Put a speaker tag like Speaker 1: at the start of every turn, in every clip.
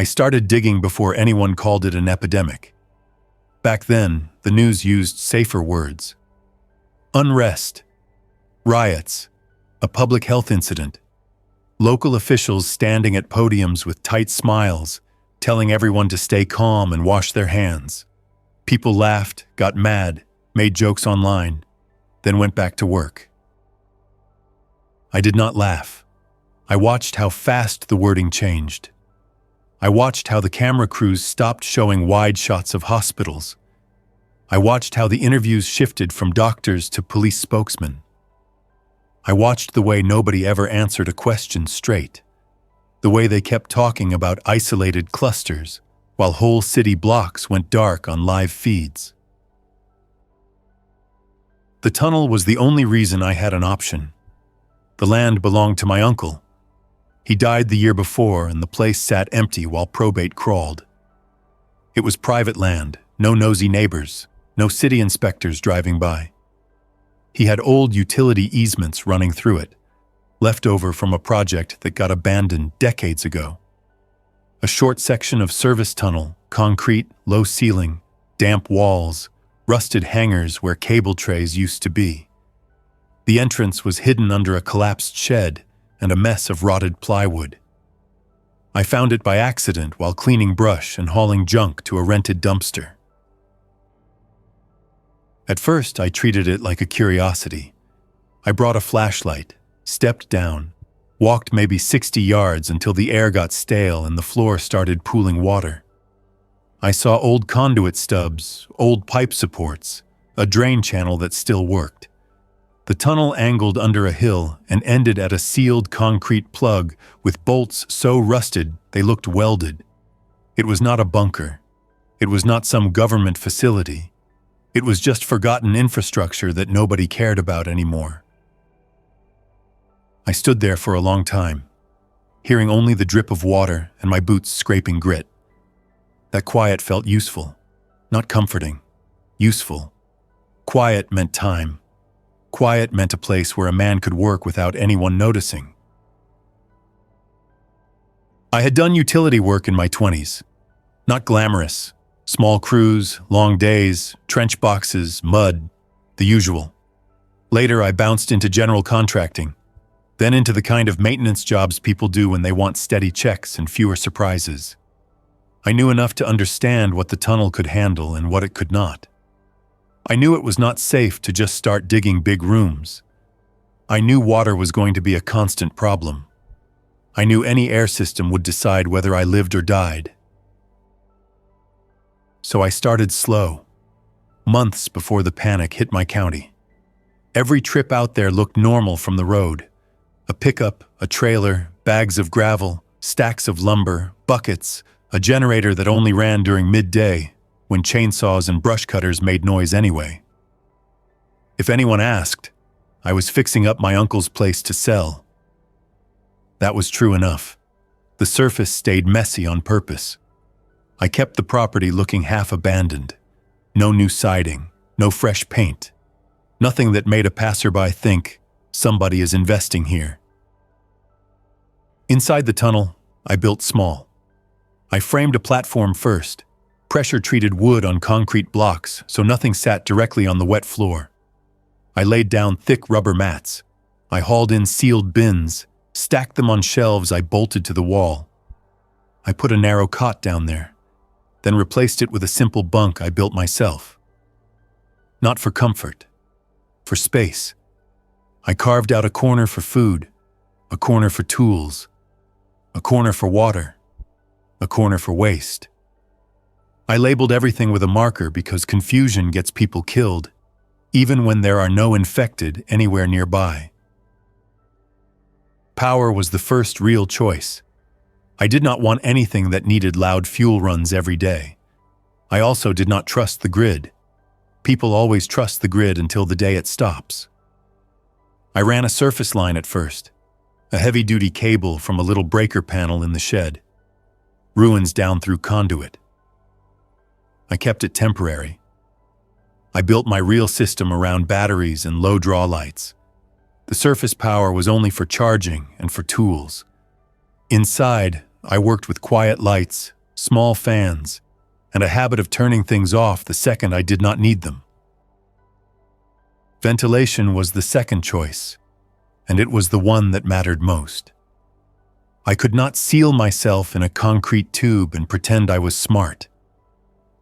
Speaker 1: I started digging before anyone called it an epidemic. Back then, the news used safer words. Unrest, riots, a public health incident, local officials standing at podiums with tight smiles, telling everyone to stay calm and wash their hands. People laughed, got mad, made jokes online, then went back to work. I did not laugh. I watched how fast the wording changed. I watched how the camera crews stopped showing wide shots of hospitals. I watched how the interviews shifted from doctors to police spokesmen. I watched the way nobody ever answered a question straight, the way they kept talking about isolated clusters, while whole city blocks went dark on live feeds. The tunnel was the only reason I had an option. The land belonged to my uncle. He died the year before, and the place sat empty while probate crawled. It was private land, no nosy neighbors, no city inspectors driving by. He had old utility easements running through it, left over from a project that got abandoned decades ago. A short section of service tunnel, concrete, low ceiling, damp walls, rusted hangars where cable trays used to be. The entrance was hidden under a collapsed shed and a mess of rotted plywood. I found it by accident while cleaning brush and hauling junk to a rented dumpster. At first, I treated it like a curiosity. I brought a flashlight, stepped down, walked maybe 60 yards until the air got stale and the floor started pooling water. I saw old conduit stubs, old pipe supports, a drain channel that still worked. The tunnel angled under a hill and ended at a sealed concrete plug with bolts so rusted they looked welded. It was not a bunker. It was not some government facility. It was just forgotten infrastructure that nobody cared about anymore. I stood there for a long time, hearing only the drip of water and my boots scraping grit. That quiet felt useful, not comforting, useful. Quiet meant time. Quiet meant a place where a man could work without anyone noticing. I had done utility work in my 20s. Not glamorous. Small crews, long days, trench boxes, mud, the usual. Later, I bounced into general contracting, then into the kind of maintenance jobs people do when they want steady checks and fewer surprises. I knew enough to understand what the tunnel could handle and what it could not. I knew it was not safe to just start digging big rooms. I knew water was going to be a constant problem. I knew any air system would decide whether I lived or died. So I started slow, months before the panic hit my county. Every trip out there looked normal from the road. A pickup, a trailer, bags of gravel, stacks of lumber, buckets, a generator that only ran during midday, when chainsaws and brush cutters made noise anyway. If anyone asked, I was fixing up my uncle's place to sell. That was true enough. The surface stayed messy on purpose. I kept the property looking half abandoned. No new siding, no fresh paint. Nothing that made a passerby think, somebody is investing here. Inside the tunnel, I built small. I framed a platform first, pressure-treated wood on concrete blocks so nothing sat directly on the wet floor. I laid down thick rubber mats. I hauled in sealed bins, stacked them on shelves I bolted to the wall. I put a narrow cot down there, then replaced it with a simple bunk I built myself. Not for comfort, for space. I carved out a corner for food, a corner for tools, a corner for water, a corner for waste. I labeled everything with a marker because confusion gets people killed, even when there are no infected anywhere nearby. Power was the first real choice. I did not want anything that needed loud fuel runs every day. I also did not trust the grid. People always trust the grid until the day it stops. I ran a surface line at first, a heavy-duty cable from a little breaker panel in the shed. Ruins down through conduit. I kept it temporary. I built my real system around batteries and low draw lights. The surface power was only for charging and for tools. Inside, I worked with quiet lights, small fans, and a habit of turning things off the second I did not need them. Ventilation was the second choice, and it was the one that mattered most. I could not seal myself in a concrete tube and pretend I was smart.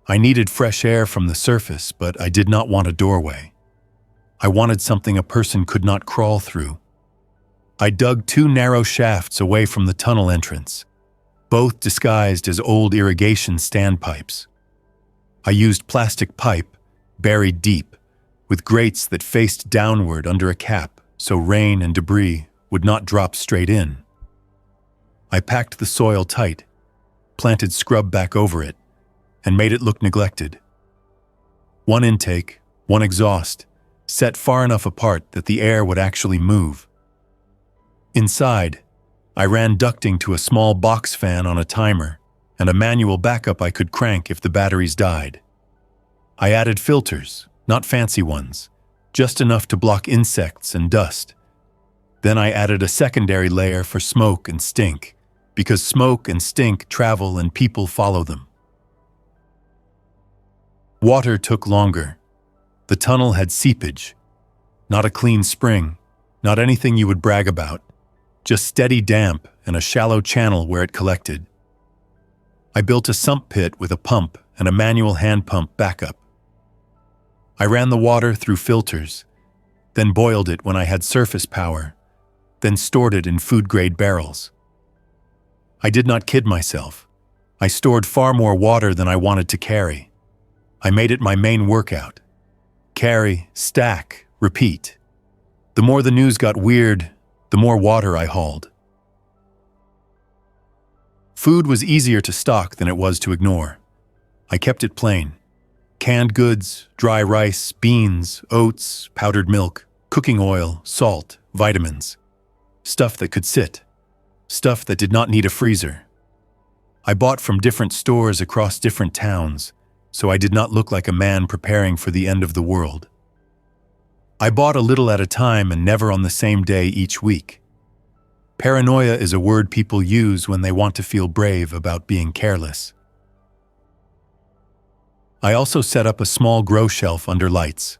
Speaker 1: I needed fresh air from the surface, but I did not want a doorway. I wanted something a person could not crawl through. I dug 2 narrow shafts away from the tunnel entrance, both disguised as old irrigation standpipes. I used plastic pipe, buried deep, with grates that faced downward under a cap so rain and debris would not drop straight in. I packed the soil tight, planted scrub back over it, and made it look neglected. One intake, one exhaust, set far enough apart that the air would actually move. Inside, I ran ducting to a small box fan on a timer and a manual backup I could crank if the batteries died. I added filters, not fancy ones, just enough to block insects and dust. Then I added a secondary layer for smoke and stink, because smoke and stink travel and people follow them. Water took longer. The tunnel had seepage. Not a clean spring, not anything you would brag about, just steady damp and a shallow channel where it collected. I built a sump pit with a pump and a manual hand pump backup. I ran the water through filters, then boiled it when I had surface power, then stored it in food-grade barrels. I did not kid myself. I stored far more water than I wanted to carry. I made it my main workout. Carry, stack, repeat. The more the news got weird, the more water I hauled. Food was easier to stock than it was to ignore. I kept it plain. Canned goods, dry rice, beans, oats, powdered milk, cooking oil, salt, vitamins. Stuff that could sit. Stuff that did not need a freezer. I bought from different stores across different towns, so I did not look like a man preparing for the end of the world. I bought a little at a time and never on the same day each week. Paranoia is a word people use when they want to feel brave about being careless. I also set up a small grow shelf under lights.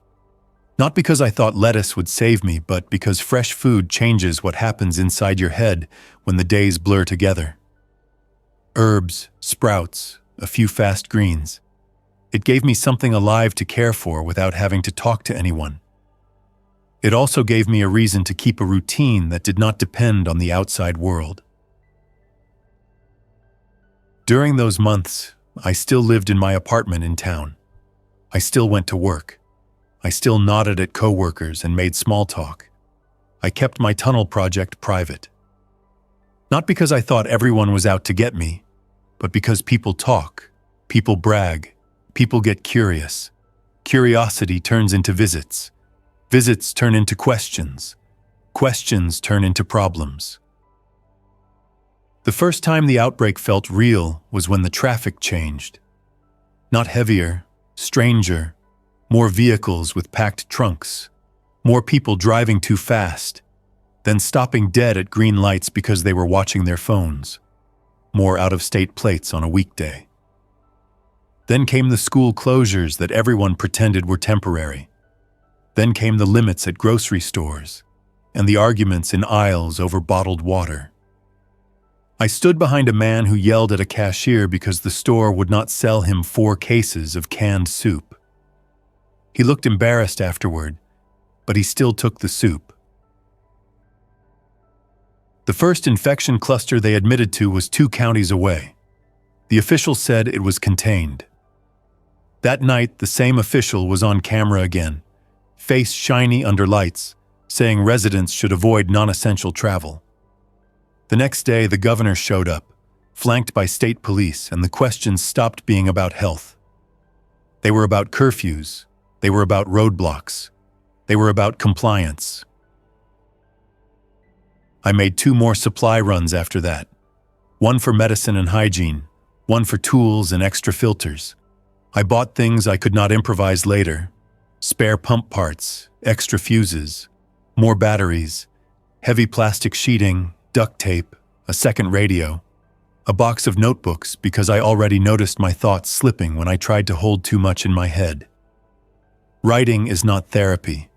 Speaker 1: Not because I thought lettuce would save me, but because fresh food changes what happens inside your head when the days blur together. Herbs, sprouts, a few fast greens. It gave me something alive to care for without having to talk to anyone. It also gave me a reason to keep a routine that did not depend on the outside world. During those months, I still lived in my apartment in town. I still went to work. I still nodded at coworkers and made small talk. I kept my tunnel project private. Not because I thought everyone was out to get me, but because people talk, people brag, people get curious. Curiosity turns into visits. Visits turn into questions. Questions turn into problems. The first time the outbreak felt real was when the traffic changed. Not heavier, stranger, more vehicles with packed trunks, more people driving too fast, then stopping dead at green lights because they were watching their phones, more out-of-state plates on a weekday. Then came the school closures that everyone pretended were temporary. Then came the limits at grocery stores, and the arguments in aisles over bottled water. I stood behind a man who yelled at a cashier because the store would not sell him 4 cases of canned soup. He looked embarrassed afterward, but he still took the soup. The first infection cluster they admitted to was 2 counties away. The official said it was contained. That night, the same official was on camera again, face shiny under lights, saying residents should avoid non-essential travel. The next day, the governor showed up, flanked by state police, and the questions stopped being about health. They were about curfews. They were about roadblocks. They were about compliance. I made 2 more supply runs after that. One for medicine and hygiene, one for tools and extra filters. I bought things I could not improvise later. Spare pump parts, extra fuses, more batteries, heavy plastic sheeting, duct tape, a second radio. A box of notebooks because I already noticed my thoughts slipping when I tried to hold too much in my head. Writing is not therapy.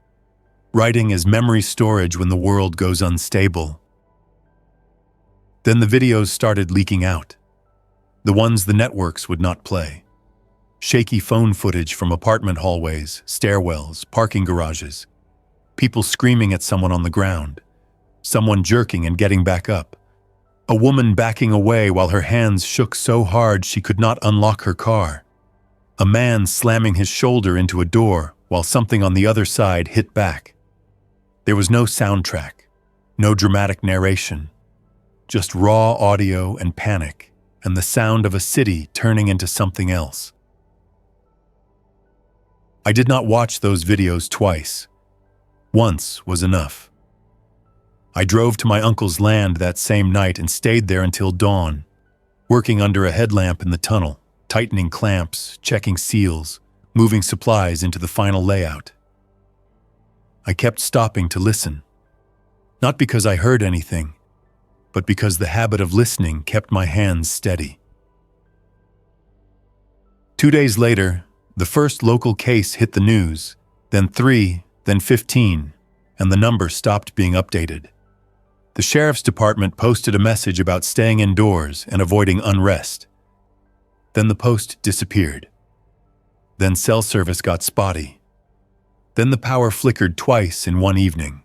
Speaker 1: Writing is memory storage when the world goes unstable. Then the videos started leaking out. The ones the networks would not play. Shaky phone footage from apartment hallways, stairwells, parking garages. People screaming at someone on the ground. Someone jerking and getting back up. A woman backing away while her hands shook so hard she could not unlock her car. A man slamming his shoulder into a door while something on the other side hit back. There was no soundtrack, no dramatic narration. Just raw audio and panic, and the sound of a city turning into something else. I did not watch those videos twice. Once was enough. I drove to my uncle's land that same night and stayed there until dawn, working under a headlamp in the tunnel, tightening clamps, checking seals, moving supplies into the final layout. I kept stopping to listen, not because I heard anything, but because the habit of listening kept my hands steady. 2 days later, the first local case hit the news, then 3, then 15, and the number stopped being updated. The sheriff's department posted a message about staying indoors and avoiding unrest. Then the post disappeared. Then cell service got spotty. Then the power flickered twice in one evening.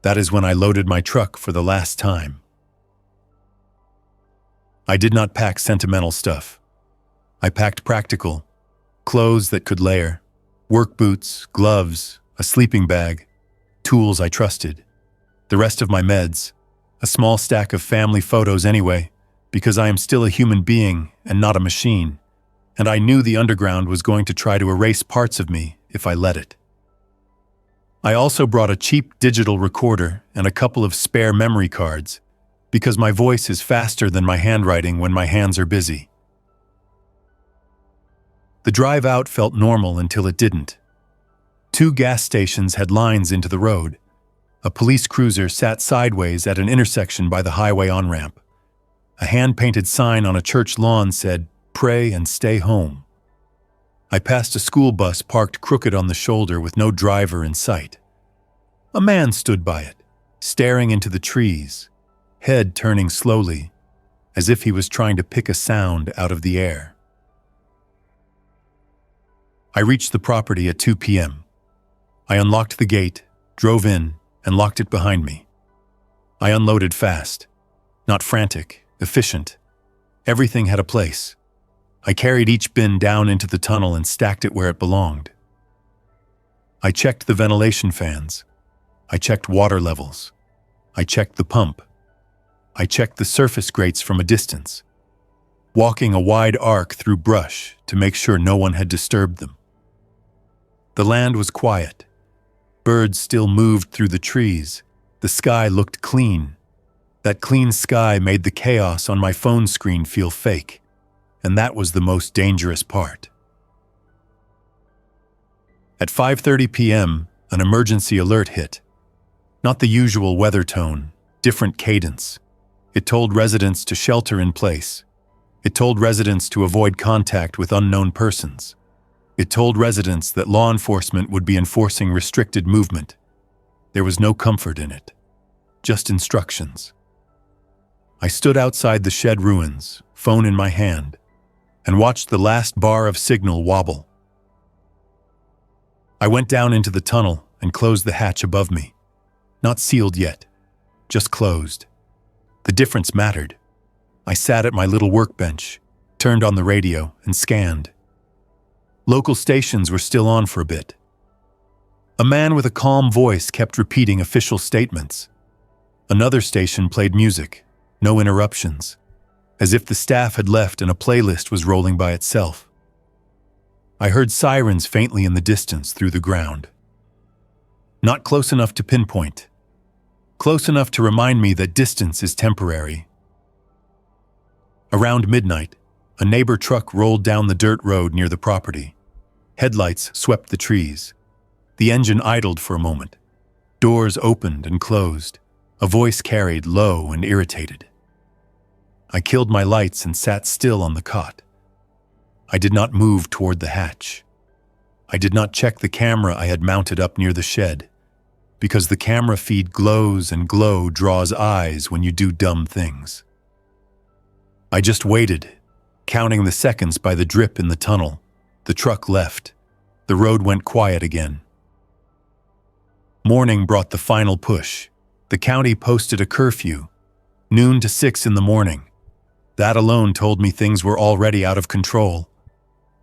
Speaker 1: That is when I loaded my truck for the last time. I did not pack sentimental stuff. I packed practical, clothes that could layer, work boots, gloves, a sleeping bag, tools I trusted, the rest of my meds, a small stack of family photos anyway, because I am still a human being and not a machine, and I knew the underground was going to try to erase parts of me if I let it. I also brought a cheap digital recorder and a couple of spare memory cards, because my voice is faster than my handwriting when my hands are busy. The drive out felt normal until it didn't. 2 gas stations had lines into the road. A police cruiser sat sideways at an intersection by the highway on-ramp. A hand-painted sign on a church lawn said, "Pray and stay home." I passed a school bus parked crooked on the shoulder with no driver in sight. A man stood by it, staring into the trees, head turning slowly, as if he was trying to pick a sound out of the air. I reached the property at 2 p.m. I unlocked the gate, drove in, and locked it behind me. I unloaded fast, not frantic, efficient. Everything had a place. I carried each bin down into the tunnel and stacked it where it belonged. I checked the ventilation fans. I checked water levels. I checked the pump. I checked the surface grates from a distance, walking a wide arc through brush to make sure no one had disturbed them. The land was quiet. Birds still moved through the trees. The sky looked clean. That clean sky made the chaos on my phone screen feel fake. And that was the most dangerous part. At 5:30 p.m., an emergency alert hit. Not the usual weather tone, different cadence. It told residents to shelter in place. It told residents to avoid contact with unknown persons. It told residents that law enforcement would be enforcing restricted movement. There was no comfort in it, just instructions. I stood outside the shed ruins, phone in my hand, and watched the last bar of signal wobble. I went down into the tunnel and closed the hatch above me. Not sealed yet, just closed. The difference mattered. I sat at my little workbench, turned on the radio, and scanned. Local stations were still on for a bit. A man with a calm voice kept repeating official statements. Another station played music, no interruptions, as if the staff had left and a playlist was rolling by itself. I heard sirens faintly in the distance through the ground. Not close enough to pinpoint. Close enough to remind me that distance is temporary. Around midnight, a neighbor truck rolled down the dirt road near the property. Headlights swept the trees. The engine idled for a moment. Doors opened and closed. A voice carried low and irritated. I killed my lights and sat still on the cot. I did not move toward the hatch. I did not check the camera I had mounted up near the shed, because the camera feed glows and glow draws eyes when you do dumb things. I just waited, counting the seconds by the drip in the tunnel. The truck left. The road went quiet again. Morning brought the final push. The county posted a curfew, noon to 6 in the morning. That alone told me things were already out of control.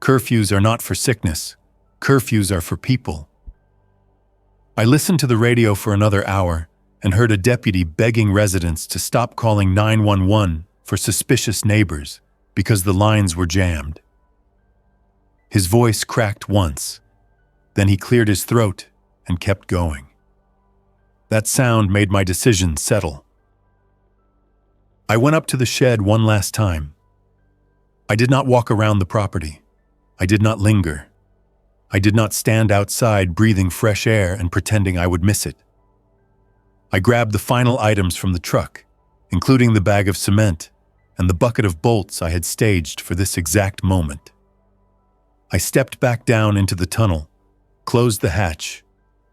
Speaker 1: Curfews are not for sickness. Curfews are for people. I listened to the radio for another hour and heard a deputy begging residents to stop calling 911 for suspicious neighbors because the lines were jammed. His voice cracked once, then he cleared his throat and kept going. That sound made my decision settle. I went up to the shed one last time. I did not walk around the property. I did not linger. I did not stand outside breathing fresh air and pretending I would miss it. I grabbed the final items from the truck, including the bag of cement and the bucket of bolts I had staged for this exact moment. I stepped back down into the tunnel, closed the hatch,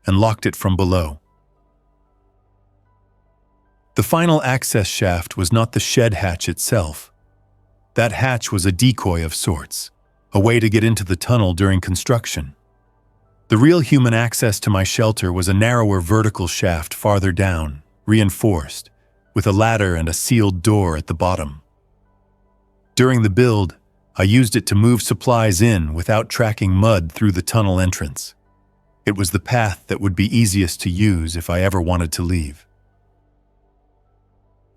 Speaker 1: and locked it from below. The final access shaft was not the shed hatch itself. That hatch was a decoy of sorts, a way to get into the tunnel during construction. The real human access to my shelter was a narrower vertical shaft farther down, reinforced, with a ladder and a sealed door at the bottom. During the build, I used it to move supplies in without tracking mud through the tunnel entrance. It was the path that would be easiest to use if I ever wanted to leave.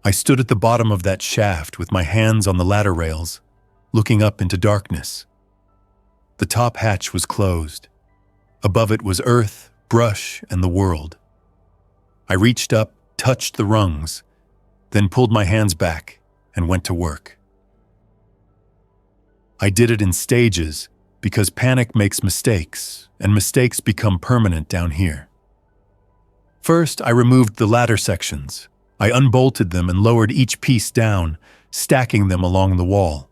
Speaker 1: I stood at the bottom of that shaft with my hands on the ladder rails, looking up into darkness. The top hatch was closed. Above it was earth, brush, and the world. I reached up, touched the rungs, then pulled my hands back and went to work. I did it in stages because panic makes mistakes, and mistakes become permanent down here. First, I removed the ladder sections. I unbolted them and lowered each piece down, stacking them along the wall.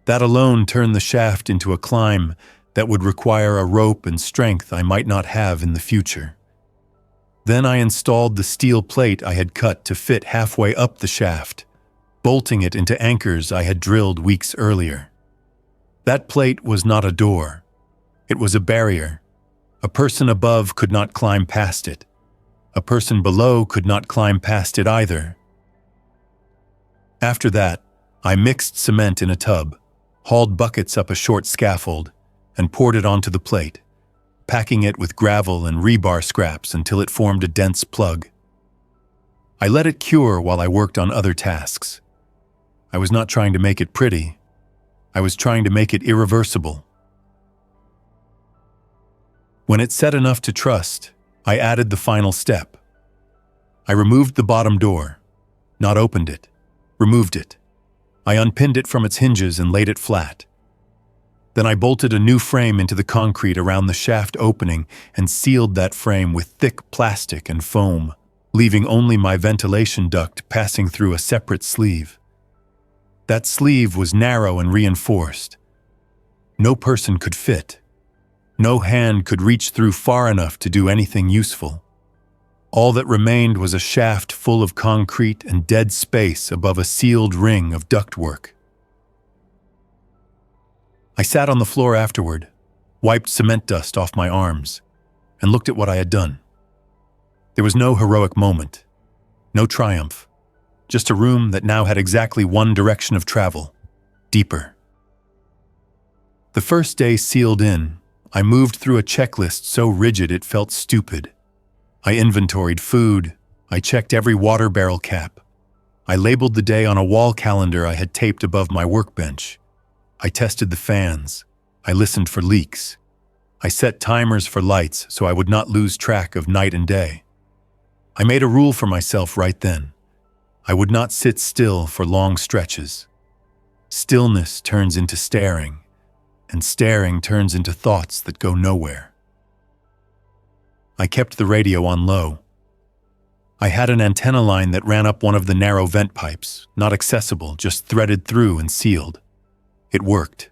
Speaker 1: That alone turned the shaft into a climb that would require a rope and strength I might not have in the future. Then I installed the steel plate I had cut to fit halfway up the shaft, bolting it into anchors I had drilled weeks earlier. That plate was not a door. It was a barrier. A person above could not climb past it. A person below could not climb past it either. After that, I mixed cement in a tub, hauled buckets up a short scaffold, and poured it onto the plate, packing it with gravel and rebar scraps until it formed a dense plug. I let it cure while I worked on other tasks. I was not trying to make it pretty. I was trying to make it irreversible. When it set enough to trust, I added the final step. I removed the bottom door, not opened it, removed it. I unpinned it from its hinges and laid it flat. Then I bolted a new frame into the concrete around the shaft opening and sealed that frame with thick plastic and foam, leaving only my ventilation duct passing through a separate sleeve. That sleeve was narrow and reinforced. No person could fit. No hand could reach through far enough to do anything useful. All that remained was a shaft full of concrete and dead space above a sealed ring of ductwork. I sat on the floor afterward, wiped cement dust off my arms, and looked at what I had done. There was no heroic moment, no triumph, just a room that now had exactly one direction of travel, deeper. The first day sealed in, I moved through a checklist so rigid it felt stupid. I inventoried food. I checked every water barrel cap. I labeled the day on a wall calendar I had taped above my workbench. I tested the fans. I listened for leaks. I set timers for lights so I would not lose track of night and day. I made a rule for myself right then. I would not sit still for long stretches. Stillness turns into staring, and staring turns into thoughts that go nowhere. I kept the radio on low. I had an antenna line that ran up one of the narrow vent pipes, not accessible, just threaded through and sealed. It worked.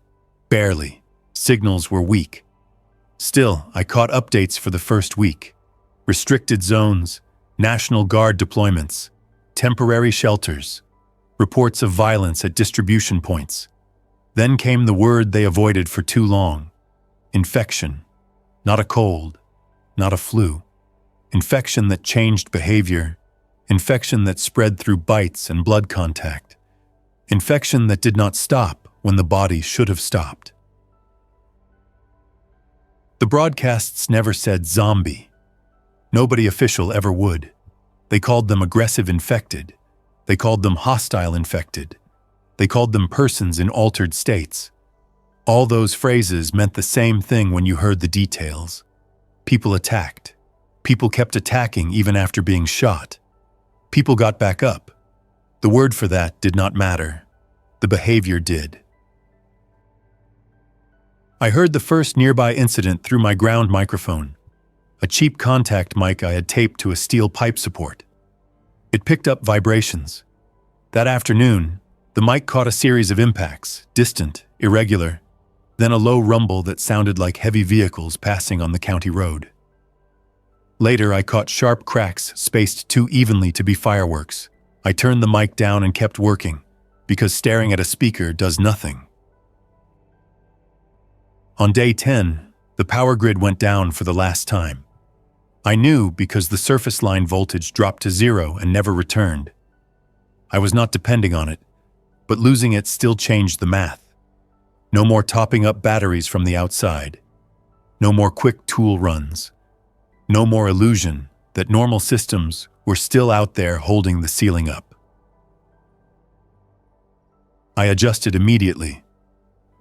Speaker 1: Barely. Signals were weak. Still, I caught updates for the first week. Restricted zones, National Guard deployments, temporary shelters, reports of violence at distribution points. Then came the word they avoided for too long. Infection. Not a cold, not a flu. Infection that changed behavior. Infection that spread through bites and blood contact. Infection that did not stop when the body should have stopped. The broadcasts never said zombie. Nobody official ever would. They called them aggressive infected. They called them hostile infected. They called them persons in altered states. All those phrases meant the same thing when you heard the details. People attacked. People kept attacking even after being shot. People got back up. The word for that did not matter. The behavior did. I heard the first nearby incident through my ground microphone, a cheap contact mic I had taped to a steel pipe support. It picked up vibrations. That afternoon, the mic caught a series of impacts, distant, irregular, then a low rumble that sounded like heavy vehicles passing on the county road. Later, I caught sharp cracks spaced too evenly to be fireworks. I turned the mic down and kept working, because staring at a speaker does nothing. On day 10, the power grid went down for the last time. I knew because the surface line voltage dropped to 0 and never returned. I was not depending on it, but losing it still changed the math. No more topping up batteries from the outside. No more quick tool runs. No more illusion that normal systems were still out there holding the ceiling up. I adjusted immediately.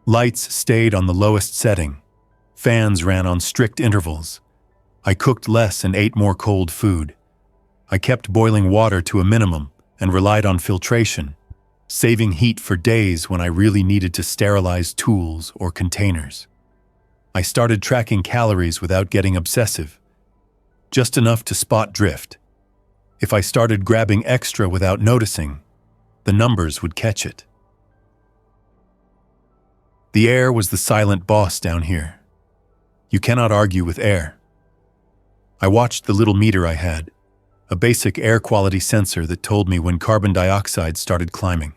Speaker 1: Lights stayed on the lowest setting. Fans ran on strict intervals. I cooked less and ate more cold food. I kept boiling water to a minimum and relied on filtration, saving heat for days when I really needed to sterilize tools or containers. I started tracking calories without getting obsessive, just enough to spot drift. If I started grabbing extra without noticing, the numbers would catch it. The air was the silent boss down here. You cannot argue with air. I watched the little meter I had, a basic air quality sensor that told me when carbon dioxide started climbing.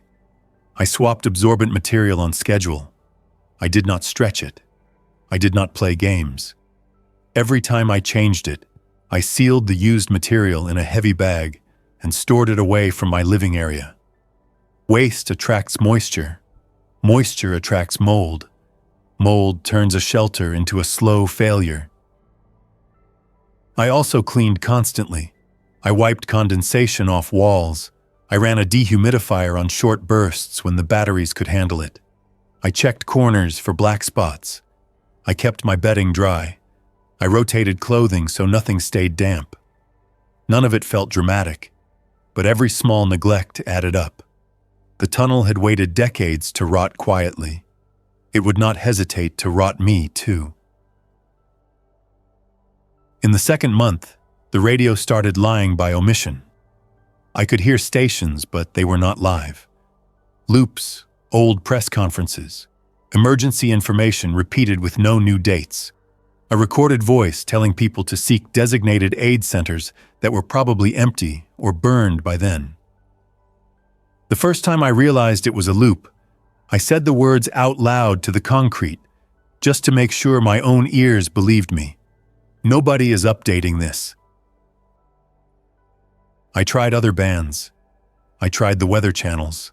Speaker 1: I swapped absorbent material on schedule. I did not stretch it. I did not play games. Every time I changed it, I sealed the used material in a heavy bag and stored it away from my living area. Waste attracts moisture. Moisture attracts mold. Mold turns a shelter into a slow failure. I also cleaned constantly. I wiped condensation off walls. I ran a dehumidifier on short bursts when the batteries could handle it. I checked corners for black spots. I kept my bedding dry. I rotated clothing so nothing stayed damp. None of it felt dramatic, but every small neglect added up. The tunnel had waited decades to rot quietly. It would not hesitate to rot me, too. In the second month, the radio started lying by omission. I could hear stations, but they were not live. Loops, old press conferences, emergency information repeated with no new dates. A recorded voice telling people to seek designated aid centers that were probably empty or burned by then. The first time I realized it was a loop, I said the words out loud to the concrete, just to make sure my own ears believed me. Nobody is updating this. I tried other bands. I tried the weather channels.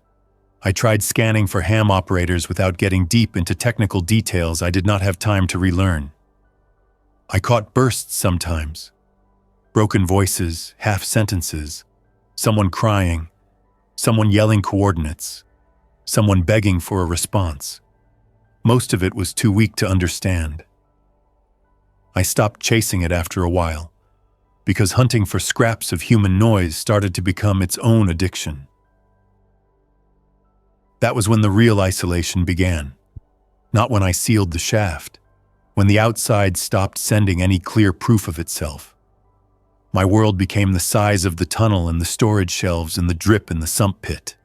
Speaker 1: I tried scanning for ham operators without getting deep into technical details I did not have time to relearn. I caught bursts sometimes. Broken voices, half sentences, someone crying, someone yelling coordinates, someone begging for a response. Most of it was too weak to understand. I stopped chasing it after a while, because hunting for scraps of human noise started to become its own addiction. That was when the real isolation began, not when I sealed the shaft, when the outside stopped sending any clear proof of itself. My world became the size of the tunnel and the storage shelves and the drip in the sump pit.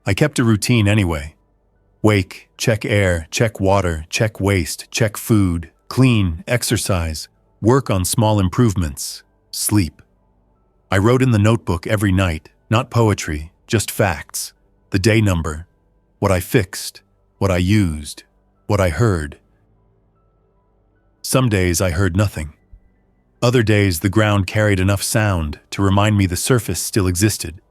Speaker 1: I kept a routine anyway. Wake, check air, check water, check waste, check food, clean, exercise, work on small improvements, sleep. I wrote in the notebook every night, not poetry, just facts, the day number, what I fixed, what I used, what I heard. Some days I heard nothing. Other days the ground carried enough sound to remind me the surface still existed.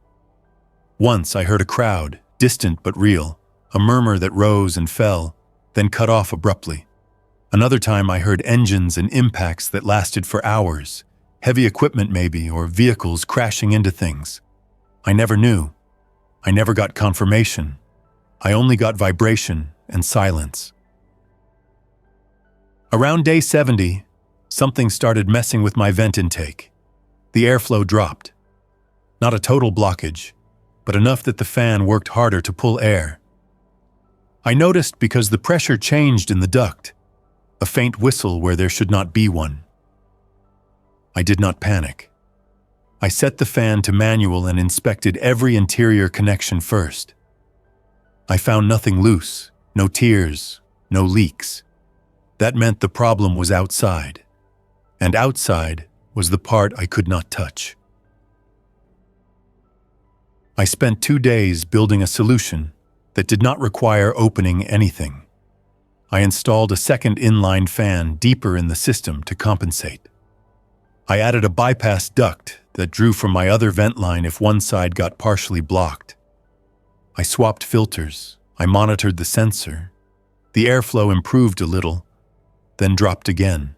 Speaker 1: Once I heard a crowd, distant but real, a murmur that rose and fell, then cut off abruptly. Another time I heard engines and impacts that lasted for hours, heavy equipment maybe, or vehicles crashing into things. I never knew. I never got confirmation. I only got vibration and silence. Around day 70, something started messing with my vent intake. The airflow dropped. Not a total blockage, but enough that the fan worked harder to pull air. I noticed because the pressure changed in the duct, a faint whistle where there should not be one. I did not panic. I set the fan to manual and inspected every interior connection first. I found nothing loose, no tears, no leaks. That meant the problem was outside, and outside was the part I could not touch. I spent 2 days building a solution that did not require opening anything. I installed a second inline fan deeper in the system to compensate. I added a bypass duct that drew from my other vent line if one side got partially blocked. I swapped filters. I monitored the sensor. The airflow improved a little, then dropped again.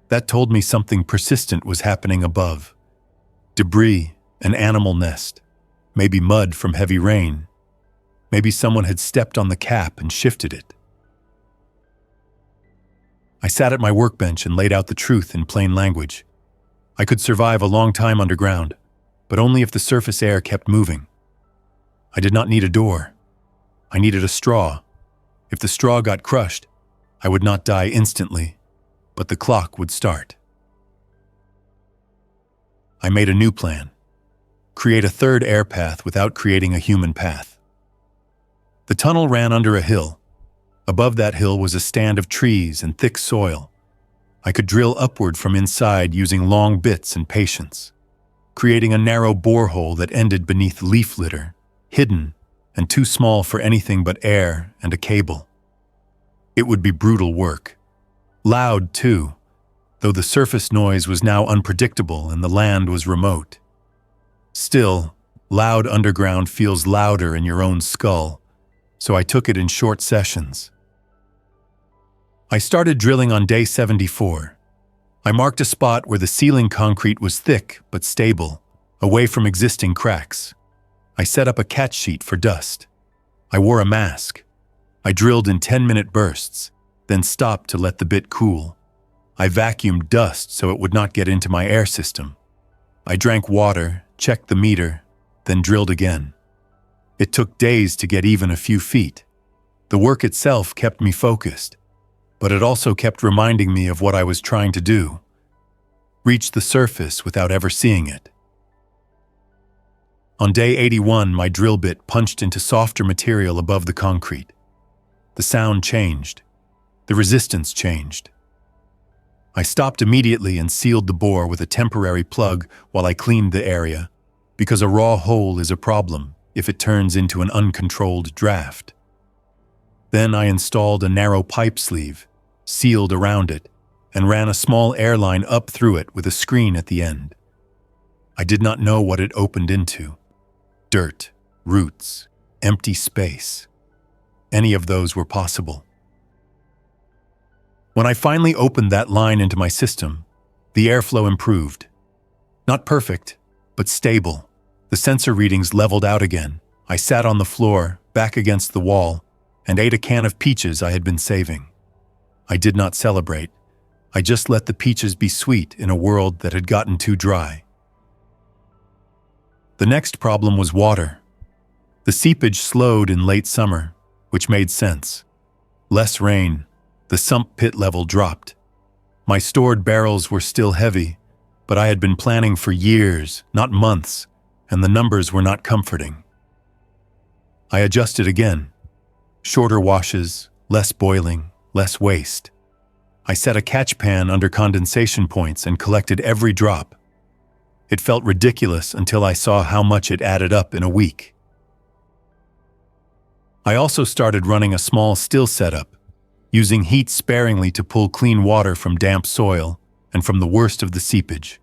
Speaker 1: That told me something persistent was happening above. Debris, an animal nest, maybe mud from heavy rain. Maybe someone had stepped on the cap and shifted it. I sat at my workbench and laid out the truth in plain language. I could survive a long time underground, but only if the surface air kept moving. I did not need a door. I needed a straw. If the straw got crushed, I would not die instantly, but the clock would start. I made a new plan. Create a third air path without creating a human path. The tunnel ran under a hill. Above that hill was a stand of trees and thick soil. I could drill upward from inside using long bits and patience, creating a narrow borehole that ended beneath leaf litter, hidden and too small for anything but air and a cable. It would be brutal work. Loud, too, though the surface noise was now unpredictable and the land was remote. Still, loud underground feels louder in your own skull, so I took it in short sessions. I started drilling on day 74. I marked a spot where the ceiling concrete was thick but stable, away from existing cracks. I set up a catch sheet for dust. I wore a mask. I drilled in 10-minute bursts, then stopped to let the bit cool. I vacuumed dust so it would not get into my air system. I drank water, checked the meter, then drilled again. It took days to get even a few feet. The work itself kept me focused, but it also kept reminding me of what I was trying to do. Reach the surface without ever seeing it. On day 81, my drill bit punched into softer material above the concrete. The sound changed. The resistance changed. I stopped immediately and sealed the bore with a temporary plug while I cleaned the area, because a raw hole is a problem if it turns into an uncontrolled draft. Then I installed a narrow pipe sleeve, sealed around it, and ran a small air line up through it with a screen at the end. I did not know what it opened into. Dirt, roots, empty space. Any of those were possible. When I finally opened that line into my system, the airflow improved. Not perfect, but stable. The sensor readings leveled out again. I sat on the floor, back against the wall, and ate a can of peaches I had been saving. I did not celebrate. I just let the peaches be sweet in a world that had gotten too dry. The next problem was water. The seepage slowed in late summer, which made sense. Less rain, the sump pit level dropped. My stored barrels were still heavy, But I had been planning for years, not months, and the numbers were not comforting. I adjusted again. Shorter washes, less boiling, less waste. I set a catch pan under condensation points and collected every drop. It felt ridiculous until I saw how much it added up in a week. I also started running a small still setup, using heat sparingly to pull clean water from damp soil and from the worst of the seepage.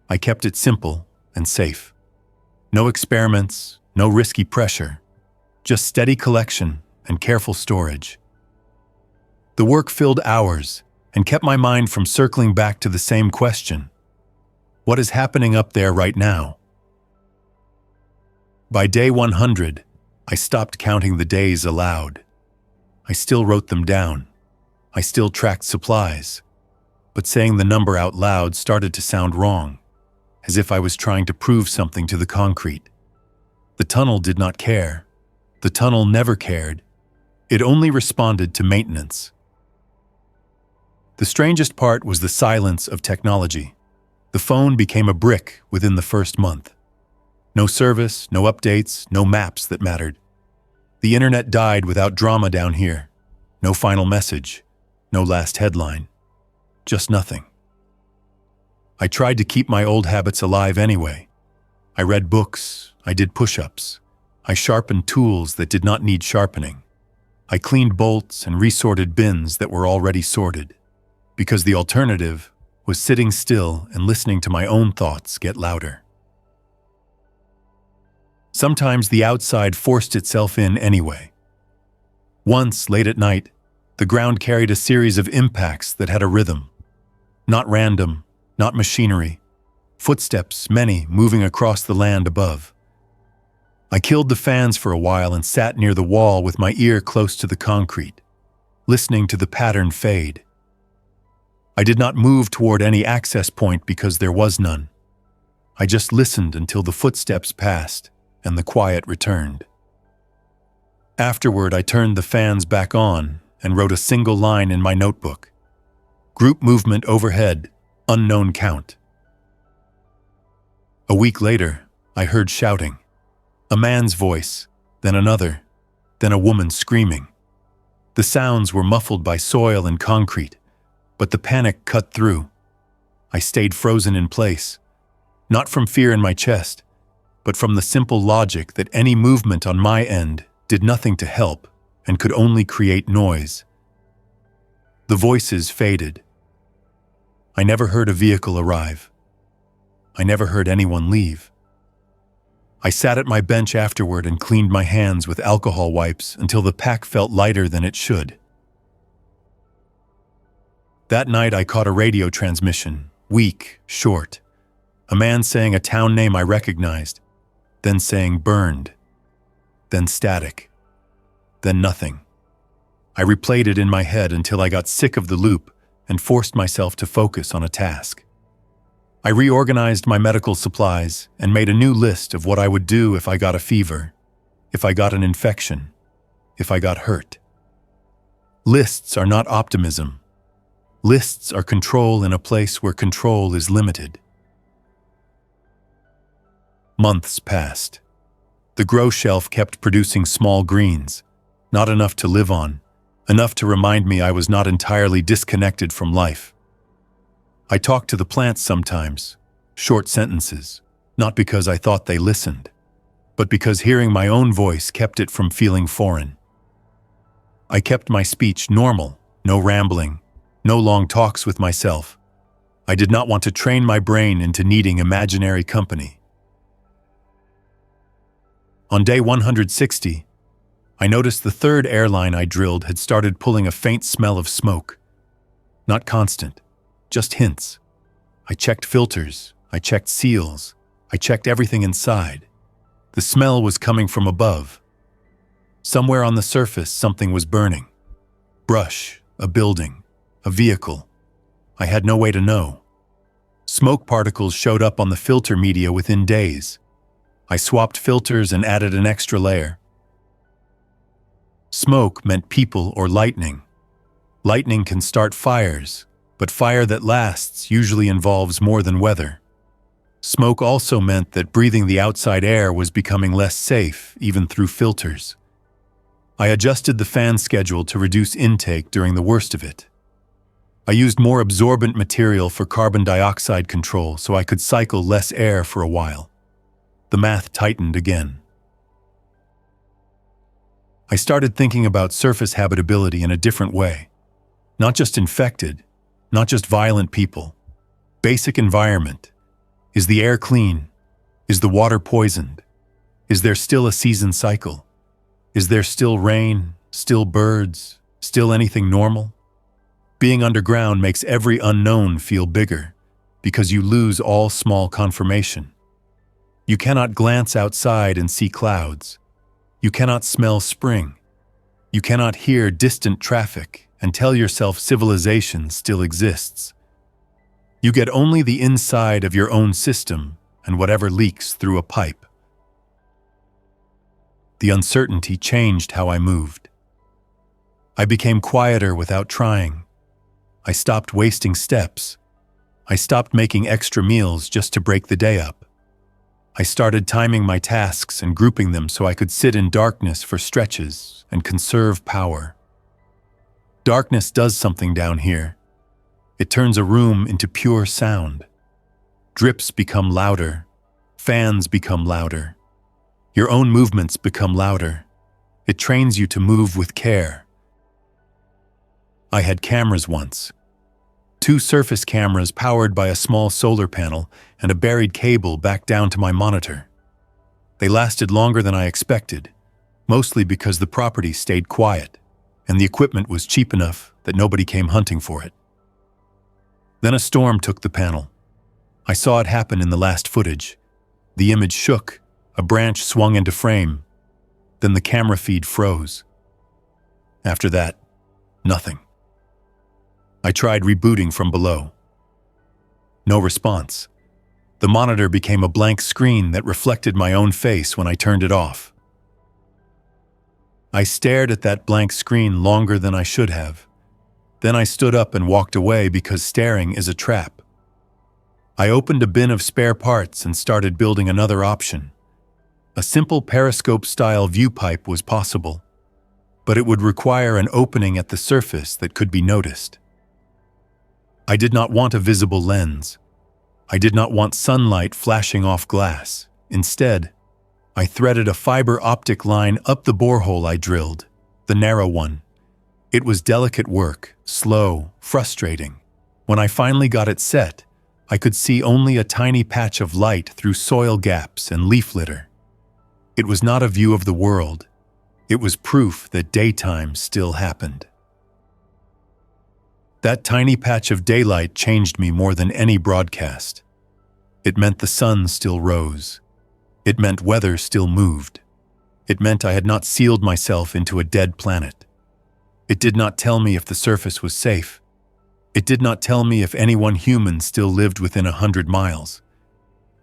Speaker 1: I kept it simple and safe. No experiments, no risky pressure, just steady collection and careful storage. The work filled hours and kept my mind from circling back to the same question. What is happening up there right now? By day 100, I stopped counting the days aloud. I still wrote them down. I still tracked supplies. But saying the number out loud started to sound wrong, as if I was trying to prove something to the concrete. The tunnel did not care. The tunnel never cared. It only responded to maintenance. The strangest part was the silence of technology. The phone became a brick within the first month. No service, no updates, no maps that mattered. The internet died without drama down here. No final message, no last headline. Just nothing. I tried to keep my old habits alive anyway. I read books, I did push-ups. I sharpened tools that did not need sharpening. I cleaned bolts and resorted bins that were already sorted, because the alternative was sitting still and listening to my own thoughts get louder. Sometimes the outside forced itself in anyway. Once, late at night, the ground carried a series of impacts that had a rhythm. Not random, not machinery. Footsteps, many, moving across the land above. I killed the fans for a while and sat near the wall with my ear close to the concrete, listening to the pattern fade. I did not move toward any access point because there was none. I just listened until the footsteps passed and the quiet returned. Afterward, I turned the fans back on and wrote a single line in my notebook. Group movement overhead, unknown count. A week later, I heard shouting. A man's voice, then another, then a woman screaming. The sounds were muffled by soil and concrete, but the panic cut through. I stayed frozen in place, not from fear in my chest, but from the simple logic that any movement on my end did nothing to help and could only create noise. The voices faded. I never heard a vehicle arrive. I never heard anyone leave. I sat at my bench afterward and cleaned my hands with alcohol wipes until the pack felt lighter than it should. That night I caught a radio transmission, weak, short. A man saying a town name I recognized, then saying burned, then static, then nothing. I replayed it in my head until I got sick of the loop and forced myself to focus on a task. I reorganized my medical supplies and made a new list of what I would do if I got a fever, if I got an infection, if I got hurt. Lists are not optimism. Lists are control in a place where control is limited. Months passed. The grow shelf kept producing small greens, not enough to live on, enough to remind me I was not entirely disconnected from life. I talked to the plants sometimes, short sentences, not because I thought they listened, but because hearing my own voice kept it from feeling foreign. I kept my speech normal, no rambling, no long talks with myself. I did not want to train my brain into needing imaginary company. On day 160, I noticed the third airline I drilled had started pulling a faint smell of smoke. Not constant, just hints. I checked filters, I checked seals, I checked everything inside. The smell was coming from above. Somewhere on the surface, something was burning. Brush, a building, a vehicle. I had no way to know. Smoke particles showed up on the filter media within days. I swapped filters and added an extra layer. Smoke meant people or lightning. Lightning can start fires. But fire that lasts usually involves more than weather. Smoke also meant that breathing the outside air was becoming less safe, even through filters. I adjusted the fan schedule to reduce intake during the worst of it. I used more absorbent material for carbon dioxide control so I could cycle less air for a while. The math tightened again. I started thinking about surface habitability in a different way. Not just infected, not just violent people. Basic environment. Is the air clean? Is the water poisoned? Is there still a season cycle? Is there still rain, still birds, still anything normal? Being underground makes every unknown feel bigger, because you lose all small confirmation. You cannot glance outside and see clouds. You cannot smell spring. You cannot hear distant traffic and tell yourself civilization still exists. You get only the inside of your own system and whatever leaks through a pipe. The uncertainty changed how I moved. I became quieter without trying. I stopped wasting steps. I stopped making extra meals just to break the day up. I started timing my tasks and grouping them so I could sit in darkness for stretches and conserve power. Darkness does something down here. It turns a room into pure sound. Drips become louder. Fans become louder. Your own movements become louder. It trains you to move with care. I had cameras once. 2 surface cameras powered by a small solar panel and a buried cable back down to my monitor. They lasted longer than I expected, mostly because the property stayed quiet, and the equipment was cheap enough that nobody came hunting for it. Then a storm took the panel. I saw it happen in the last footage. The image shook, a branch swung into frame, then the camera feed froze. After that, nothing. I tried rebooting from below. No response. The monitor became a blank screen that reflected my own face when I turned it off. I stared at that blank screen longer than I should have. Then I stood up and walked away because staring is a trap. I opened a bin of spare parts and started building another option. A simple periscope-style view pipe was possible, but it would require an opening at the surface that could be noticed. I did not want a visible lens. I did not want sunlight flashing off glass. Instead, I threaded a fiber optic line up the borehole I drilled, the narrow one. It was delicate work, slow, frustrating. When I finally got it set, I could see only a tiny patch of light through soil gaps and leaf litter. It was not a view of the world. It was proof that daytime still happened. That tiny patch of daylight changed me more than any broadcast. It meant the sun still rose. It meant weather still moved. It meant I had not sealed myself into a dead planet. It did not tell me if the surface was safe. It did not tell me if anyone human still lived within 100 miles.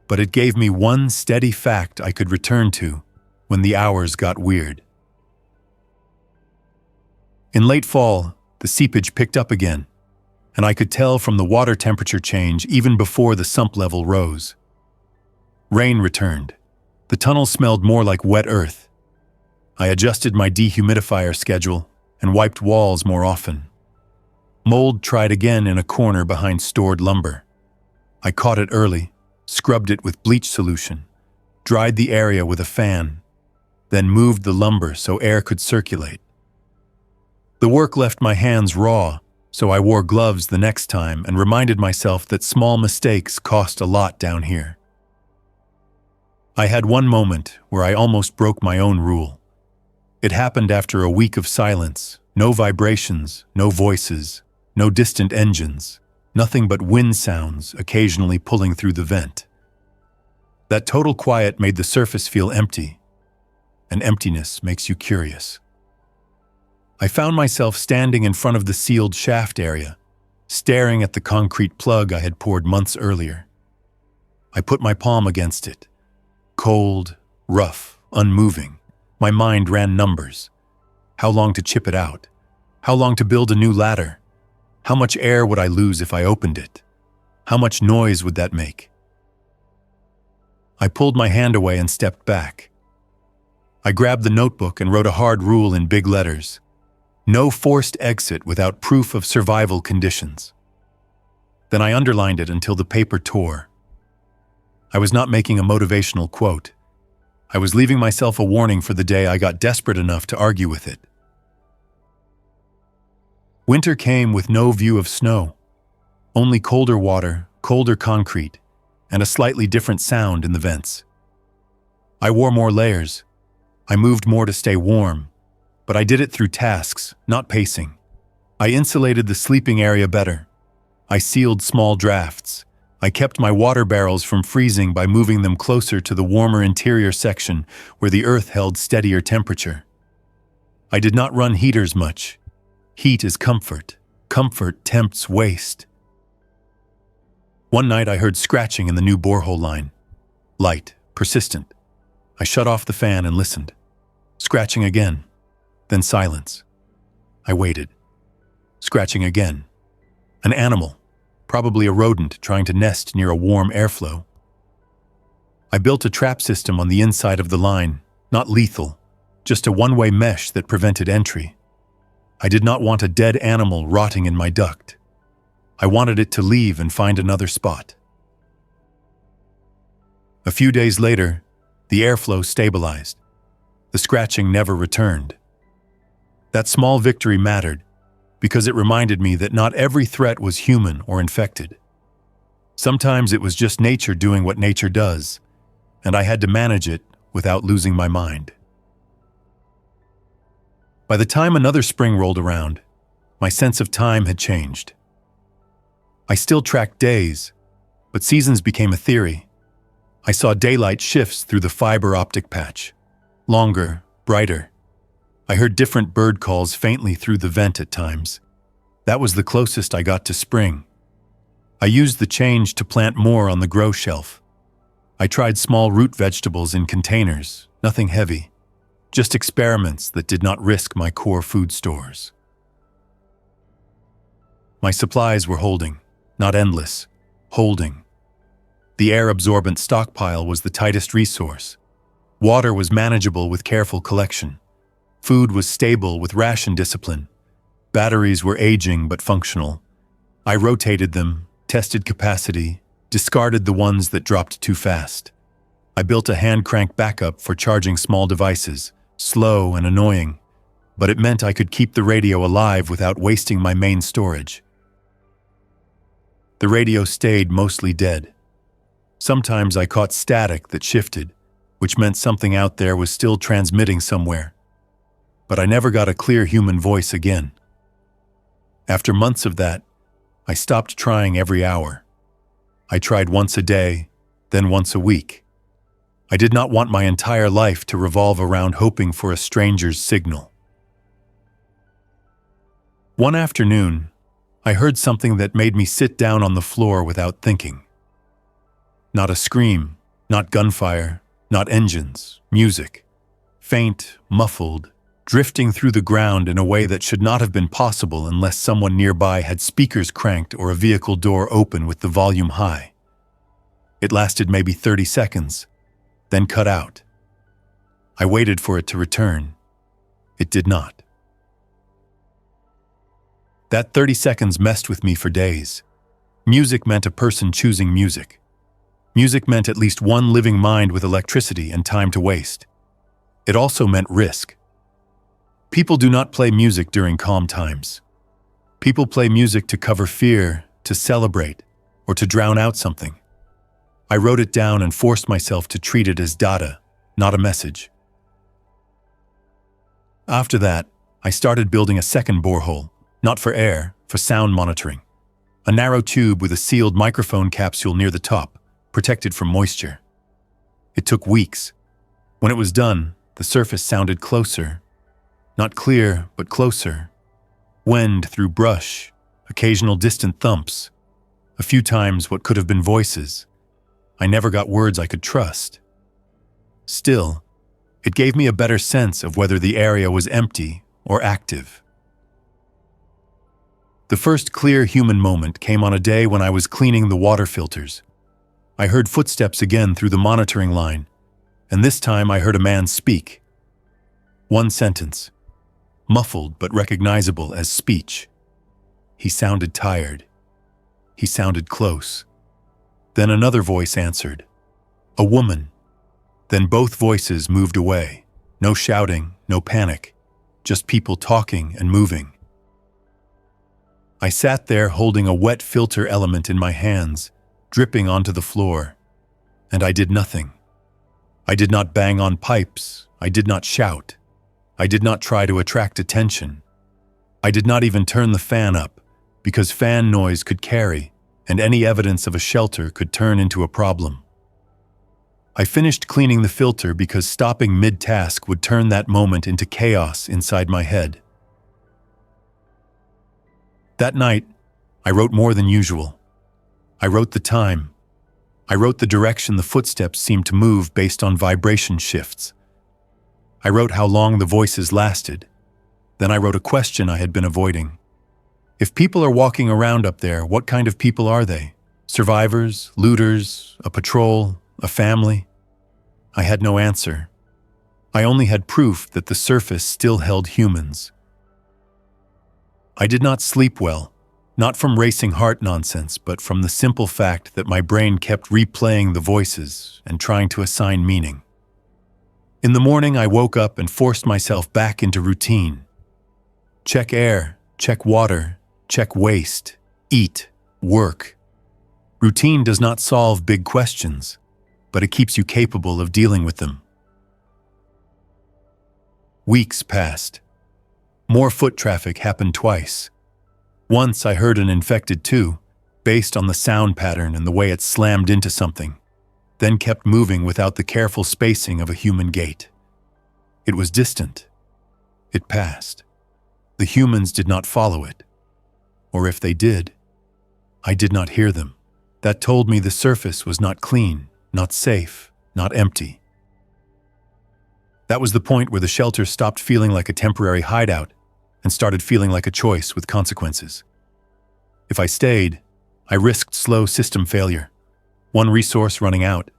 Speaker 1: But it gave me one steady fact I could return to when the hours got weird. In late fall, the seepage picked up again, and I could tell from the water temperature change even before the sump level rose. Rain returned. The tunnel smelled more like wet earth. I adjusted my dehumidifier schedule and wiped walls more often. Mold tried again in a corner behind stored lumber. I caught it early, scrubbed it with bleach solution, dried the area with a fan, then moved the lumber so air could circulate. The work left my hands raw, so I wore gloves the next time and reminded myself that small mistakes cost a lot down here. I had one moment where I almost broke my own rule. It happened after a week of silence, no vibrations, no voices, no distant engines, nothing but wind sounds occasionally pulling through the vent. That total quiet made the surface feel empty, and emptiness makes you curious. I found myself standing in front of the sealed shaft area, staring at the concrete plug I had poured months earlier. I put my palm against it. Cold, rough, unmoving. My mind ran numbers. How long to chip it out? How long to build a new ladder? How much air would I lose if I opened it? How much noise would that make? I pulled my hand away and stepped back. I grabbed the notebook and wrote a hard rule in big letters. No forced exit without proof of survival conditions. Then I underlined it until the paper tore. I was not making a motivational quote. I was leaving myself a warning for the day I got desperate enough to argue with it. Winter came with no view of snow. Only colder water, colder concrete, and a slightly different sound in the vents. I wore more layers. I moved more to stay warm, but I did it through tasks, not pacing. I insulated the sleeping area better. I sealed small drafts. I kept my water barrels from freezing by moving them closer to the warmer interior section where the earth held steadier temperature. I did not run heaters much. Heat is comfort. Comfort tempts waste. One night I heard scratching in the new borehole line. Light, persistent. I shut off the fan and listened. Scratching again. Then silence. I waited. Scratching again. An animal, probably a rodent trying to nest near a warm airflow. I built a trap system on the inside of the line, not lethal, just a one-way mesh that prevented entry. I did not want a dead animal rotting in my duct. I wanted it to leave and find another spot. A few days later, the airflow stabilized. The scratching never returned. That small victory mattered because it reminded me that not every threat was human or infected. Sometimes it was just nature doing what nature does, and I had to manage it without losing my mind. By the time another spring rolled around, my sense of time had changed. I still tracked days, but seasons became a theory. I saw daylight shifts through the fiber optic patch. Longer, brighter. I heard different bird calls faintly through the vent at times. That was the closest I got to spring. I used the change to plant more on the grow shelf. I tried small root vegetables in containers, nothing heavy. Just experiments that did not risk my core food stores. My supplies were holding. Not endless, holding. The air-absorbent stockpile was the tightest resource. Water was manageable with careful collection. Food was stable with ration discipline. Batteries were aging but functional. I rotated them, tested capacity, discarded the ones that dropped too fast. I built a hand crank backup for charging small devices, slow and annoying, but it meant I could keep the radio alive without wasting my main storage. The radio stayed mostly dead. Sometimes I caught static that shifted, which meant something out there was still transmitting somewhere. But I never got a clear human voice again. After months of that, I stopped trying every hour. I tried once a day, then once a week. I did not want my entire life to revolve around hoping for a stranger's signal. One afternoon, I heard something that made me sit down on the floor without thinking. Not a scream, not gunfire, not engines, music. Faint, muffled, drifting through the ground in a way that should not have been possible unless someone nearby had speakers cranked or a vehicle door open with the volume high. It lasted maybe 30 seconds, then cut out. I waited for it to return. It did not. That 30 seconds messed with me for days. Music meant a person choosing music. Music meant at least one living mind with electricity and time to waste. It also meant risk. People do not play music during calm times. People play music to cover fear, to celebrate, or to drown out something. I wrote it down and forced myself to treat it as data, not a message. After that, I started building a second borehole, not for air, for sound monitoring. A narrow tube with a sealed microphone capsule near the top, protected from moisture. It took weeks. When it was done, the surface sounded closer. Not clear, but closer. Wind through brush, occasional distant thumps. A few times what could have been voices. I never got words I could trust. Still, it gave me a better sense of whether the area was empty or active. The first clear human moment came on a day when I was cleaning the water filters. I heard footsteps again through the monitoring line, and this time I heard a man speak. One sentence, muffled but recognizable as speech. He sounded tired. He sounded close. Then another voice answered. A woman. Then both voices moved away. No shouting, no panic, just people talking and moving. I sat there holding a wet filter element in my hands, dripping onto the floor, and I did nothing. I did not bang on pipes. I did not shout. I did not try to attract attention. I did not even turn the fan up, because fan noise could carry, and any evidence of a shelter could turn into a problem. I finished cleaning the filter because stopping mid-task would turn that moment into chaos inside my head. That night, I wrote more than usual. I wrote the time. I wrote the direction the footsteps seemed to move based on vibration shifts. I wrote how long the voices lasted. Then I wrote a question I had been avoiding. If people are walking around up there, what kind of people are they? Survivors, looters, a patrol, a family? I had no answer. I only had proof that the surface still held humans. I did not sleep well, not from racing heart nonsense, but from the simple fact that my brain kept replaying the voices and trying to assign meaning. In the morning, I woke up and forced myself back into routine. Check air, check water, check waste, eat, work. Routine does not solve big questions, but it keeps you capable of dealing with them. Weeks passed. More foot traffic happened twice. Once I heard an infected too, based on the sound pattern and the way it slammed into something, then kept moving without the careful spacing of a human gait. It was distant. It passed. The humans did not follow it. Or if they did, I did not hear them. That told me the surface was not clean, not safe, not empty. That was the point where the shelter stopped feeling like a temporary hideout and started feeling like a choice with consequences. If I stayed, I risked slow system failure, one resource running out,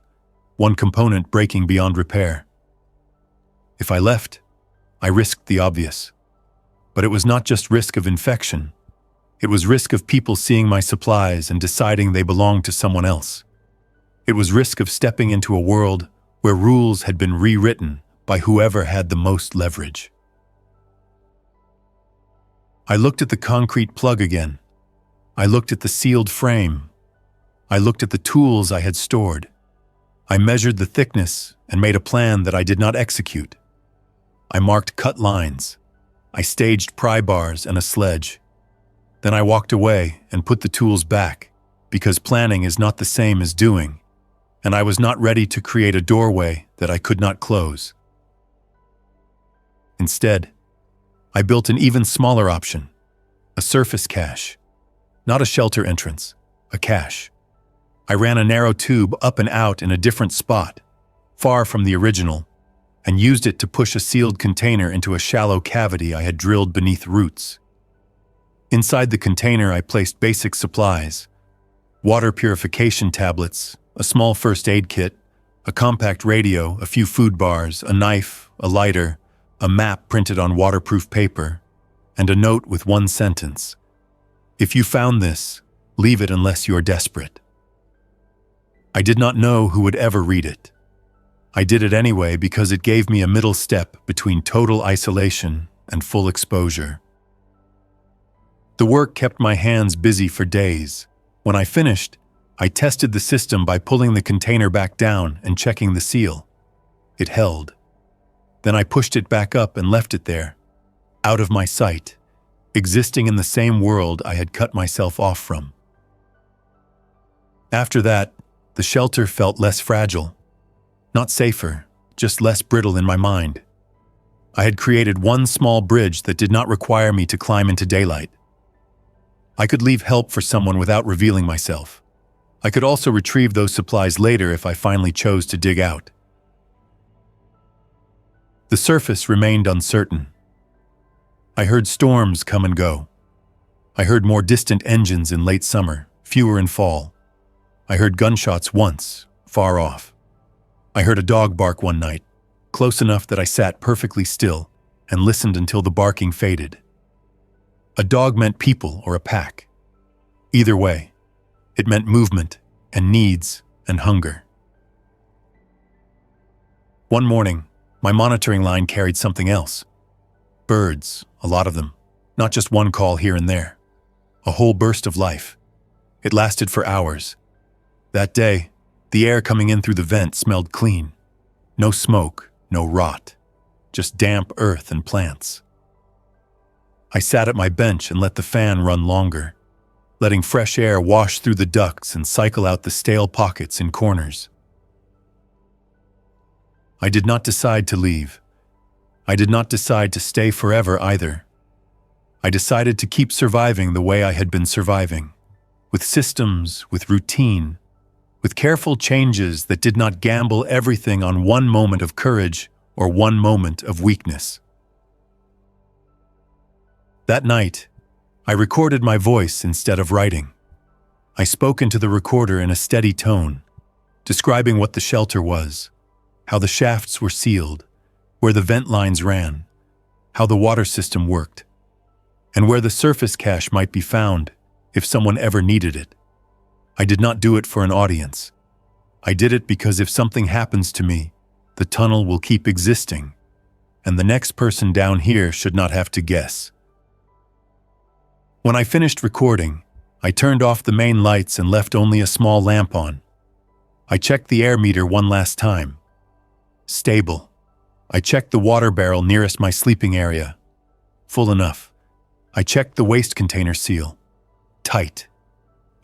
Speaker 1: one component breaking beyond repair. If I left, I risked the obvious. But it was not just risk of infection. It was risk of people seeing my supplies and deciding they belonged to someone else. It was risk of stepping into a world where rules had been rewritten by whoever had the most leverage. I looked at the concrete plug again. I looked at the sealed frame. I looked at the tools I had stored. I measured the thickness and made a plan that I did not execute. I marked cut lines. I staged pry bars and a sledge. Then I walked away and put the tools back, because planning is not the same as doing, and I was not ready to create a doorway that I could not close. Instead, I built an even smaller option, a surface cache. Not a shelter entrance, a cache. I ran a narrow tube up and out in a different spot, far from the original, and used it to push a sealed container into a shallow cavity I had drilled beneath roots. Inside the container, I placed basic supplies: water purification tablets, a small first aid kit, a compact radio, a few food bars, a knife, a lighter, a map printed on waterproof paper, and a note with one sentence: "If you found this, leave it unless you are desperate." I did not know who would ever read it. I did it anyway because it gave me a middle step between total isolation and full exposure. The work kept my hands busy for days. When I finished, I tested the system by pulling the container back down and checking the seal. It held. Then I pushed it back up and left it there, out of my sight, existing in the same world I had cut myself off from. After that, the shelter felt less fragile. Not safer, just less brittle in my mind. I had created one small bridge that did not require me to climb into daylight. I could leave help for someone without revealing myself. I could also retrieve those supplies later if I finally chose to dig out. The surface remained uncertain. I heard storms come and go. I heard more distant engines in late summer, fewer in fall. I heard gunshots once, far off. I heard a dog bark one night, close enough that I sat perfectly still and listened until the barking faded. A dog meant people or a pack. Either way, it meant movement and needs and hunger. One morning, my monitoring line carried something else. Birds, a lot of them, not just one call here and there. A whole burst of life. It lasted for hours. That day, the air coming in through the vent smelled clean. No smoke, no rot, just damp earth and plants. I sat at my bench and let the fan run longer, letting fresh air wash through the ducts and cycle out the stale pockets in corners. I did not decide to leave. I did not decide to stay forever either. I decided to keep surviving the way I had been surviving, with systems, with routine, with careful changes that did not gamble everything on one moment of courage or one moment of weakness. That night, I recorded my voice instead of writing. I spoke into the recorder in a steady tone, describing what the shelter was, how the shafts were sealed, where the vent lines ran, how the water system worked, and where the surface cache might be found if someone ever needed it. I did not do it for an audience. I did it because if something happens to me, the tunnel will keep existing, and the next person down here should not have to guess. When I finished recording, I turned off the main lights and left only a small lamp on. I checked the air meter one last time. Stable. I checked the water barrel nearest my sleeping area. Full enough. I checked the waste container seal. Tight.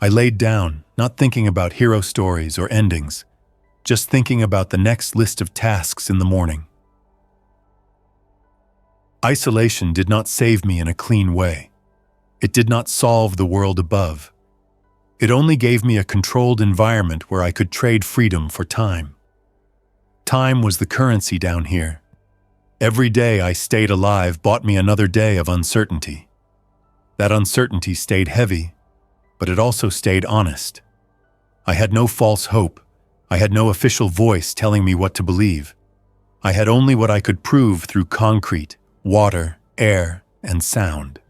Speaker 1: I laid down, not thinking about hero stories or endings, just thinking about the next list of tasks in the morning. Isolation did not save me in a clean way. It did not solve the world above. It only gave me a controlled environment where I could trade freedom for time. Time was the currency down here. Every day I stayed alive bought me another day of uncertainty. That uncertainty stayed heavy, but it also stayed honest. I had no false hope. I had no official voice telling me what to believe. I had only what I could prove through concrete, water, air, and sound.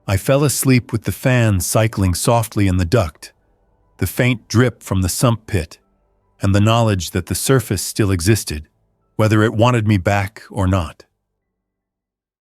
Speaker 1: I fell asleep with the fan cycling softly in the duct, the faint drip from the sump pit, and the knowledge that the surface still existed, whether it wanted me back or not.